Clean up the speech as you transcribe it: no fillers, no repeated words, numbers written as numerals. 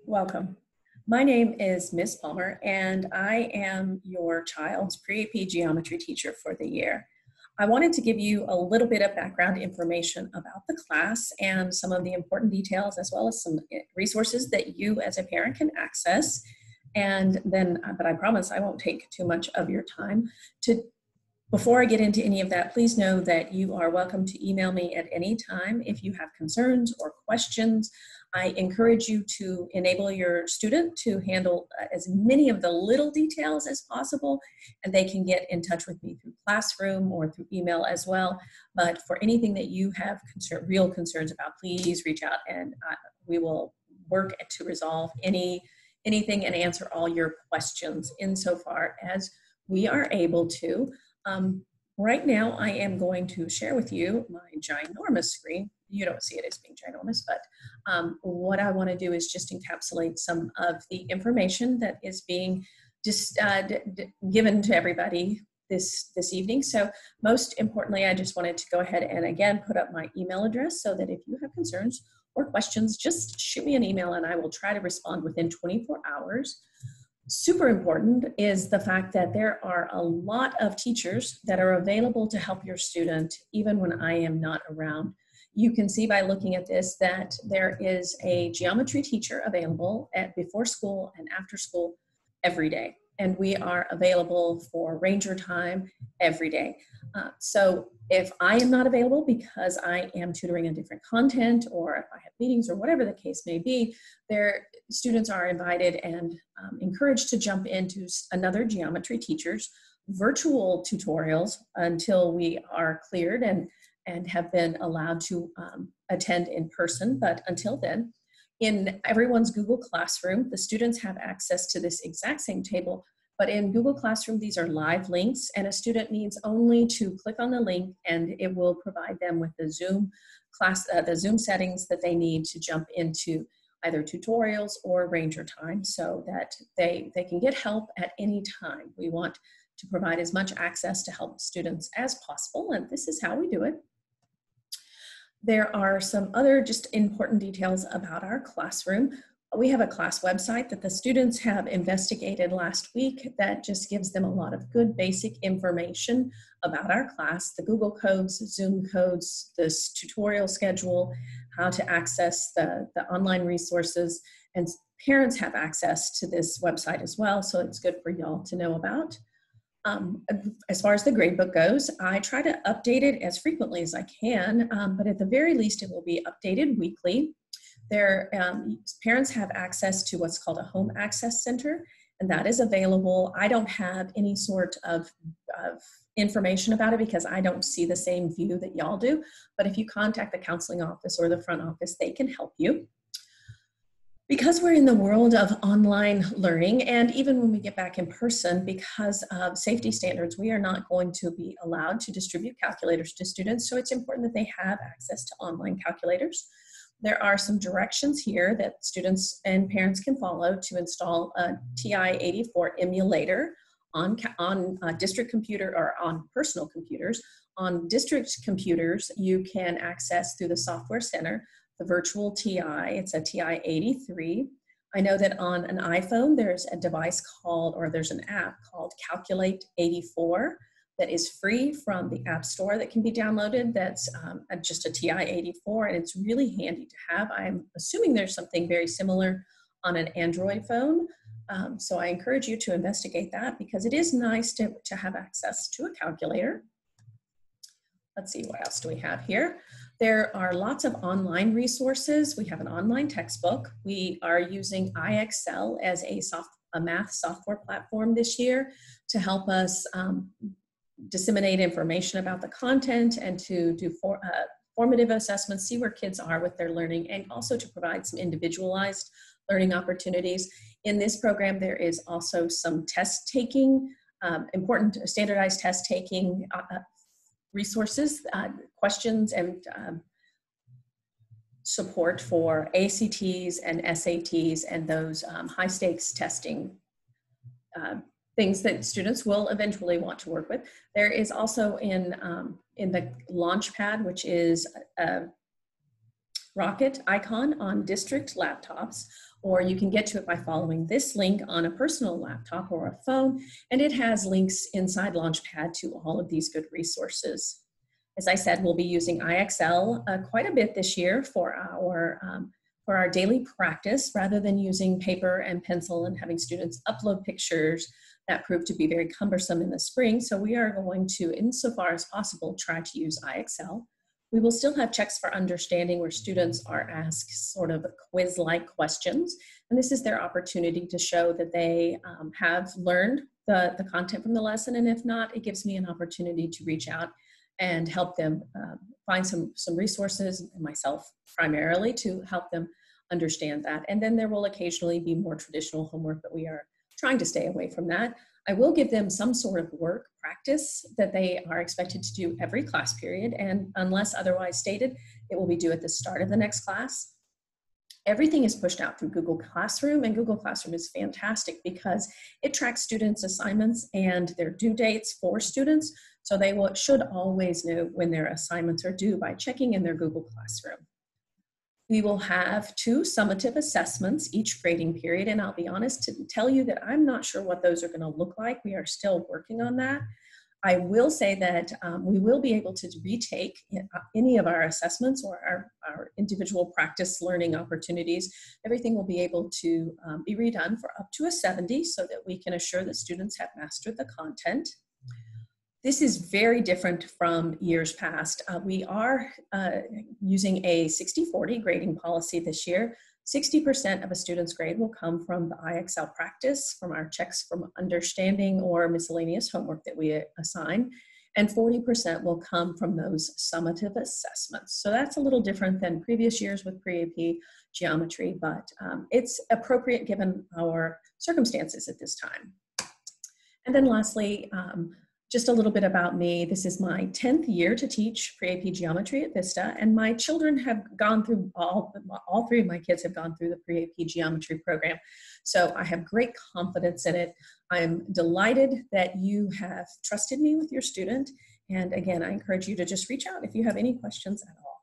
Welcome. My name is Miss Palmer, and I am your child's pre-AP geometry teacher for the year. I wanted to give you a little bit of background information about the class and some of the important details, as well as some resources that you as a parent can access. And then, but I promise I won't take too much of your time. Before I get into any of that, please know that you are welcome to email me at any time if you have concerns or questions. I encourage you to enable your student to handle as many of the little details as possible, and they can get in touch with me through Classroom or through email as well. But for anything that you have real concerns about, please reach out, and we will work to resolve anything and answer all your questions insofar as we are able to. Right now, I am going to share with you my ginormous screen. You don't see it as being ginormous, but what I want to do is just encapsulate some of the information that is being just given to everybody this evening. So most importantly, I just wanted to go ahead and again put up my email address so that if you have concerns or questions, just shoot me an email and I will try to respond within 24 hours. Super important is the fact that there are a lot of teachers that are available to help your student even when I am not around. You can see by looking at this that there is a geometry teacher available before school and after school every day. And we are available for ranger time every day. So if I am not available because I am tutoring a different content, or if I have meetings or whatever the case may be, their students are invited and encouraged to jump into another geometry teacher's virtual tutorials until we are cleared and have been allowed to attend in person. But until then, in everyone's Google Classroom, the students have access to this exact same table, but in Google Classroom, these are live links, and a student needs only to click on the link and it will provide them with the Zoom settings that they need to jump into either tutorials or ranger time so that they can get help at any time. We want to provide as much access to help students as possible, and this is how we do it. There are some other just important details about our classroom. We have a class website that the students have investigated last week that just gives them a lot of good basic information about our class, the Google codes, Zoom codes, this tutorial schedule, how to access the online resources, and parents have access to this website as well, so it's good for y'all to know about. As far as the gradebook goes, I try to update it as frequently as I can, but at the very least it will be updated weekly. Parents have access to what's called a home access center, and that is available. I don't have any sort of information about it because I don't see the same view that y'all do, but if you contact the counseling office or the front office, they can help you. Because we're in the world of online learning, and even when we get back in person, because of safety standards, we are not going to be allowed to distribute calculators to students, so it's important that they have access to online calculators. There are some directions here that students and parents can follow to install a TI-84 emulator on district computer or on personal computers. On district computers, you can access through the Software Center the virtual TI. It's a TI-83. I know that on an iPhone, there's a device called, or there's an app called Calculate 84 that is free from the App Store that can be downloaded. That's just a TI-84, and it's really handy to have. I'm assuming there's something very similar on an Android phone. So I encourage you to investigate that because it is nice to have access to a calculator. Let's see, what else do we have here? There are lots of online resources. We have an online textbook. We are using iExcel as a math software platform this year to help us disseminate information about the content and to do formative assessments, see where kids are with their learning, and also to provide some individualized learning opportunities. In this program, there is also some test taking, important standardized test taking resources, questions, and support for ACTs and SATs and those high stakes testing things that students will eventually want to work with. There is also in the Launchpad, which is rocket icon on district laptops, or you can get to it by following this link on a personal laptop or a phone, and it has links inside Launchpad to all of these good resources. As I said, we'll be using IXL quite a bit this year for our daily practice, rather than using paper and pencil and having students upload pictures that proved to be very cumbersome in the spring. So we are going to, insofar as possible, try to use IXL. We will still have checks for understanding where students are asked sort of quiz-like questions. And this is their opportunity to show that they have learned the content from the lesson. And if not, it gives me an opportunity to reach out and help them find some resources, and myself primarily, to help them understand that. And then there will occasionally be more traditional homework, but we are trying to stay away from that. I will give them some sort of work practice that they are expected to do every class period, and unless otherwise stated, it will be due at the start of the next class. Everything is pushed out through Google Classroom, and Google Classroom is fantastic because it tracks students' assignments and their due dates for students, so they should always know when their assignments are due by checking in their Google Classroom. We will have 2 summative assessments each grading period, and I'll be honest to tell you that I'm not sure what those are going to look like. We are still working on that. I will say that we will be able to retake any of our assessments or our individual practice learning opportunities. Everything will be able to be redone for up to a 70 so that we can assure that students have mastered the content. This is very different from years past. We are using a 60-40 grading policy this year. 60% of a student's grade will come from the IXL practice, from our checks from understanding or miscellaneous homework that we assign, and 40% will come from those summative assessments. So that's a little different than previous years with pre-AP geometry, but it's appropriate given our circumstances at this time. And then lastly, just a little bit about me. This is my 10th year to teach pre-AP geometry at Vista, and my children have gone through, all 3 of my kids have gone through the pre-AP geometry program. So I have great confidence in it. I'm delighted that you have trusted me with your student. And again, I encourage you to just reach out if you have any questions at all.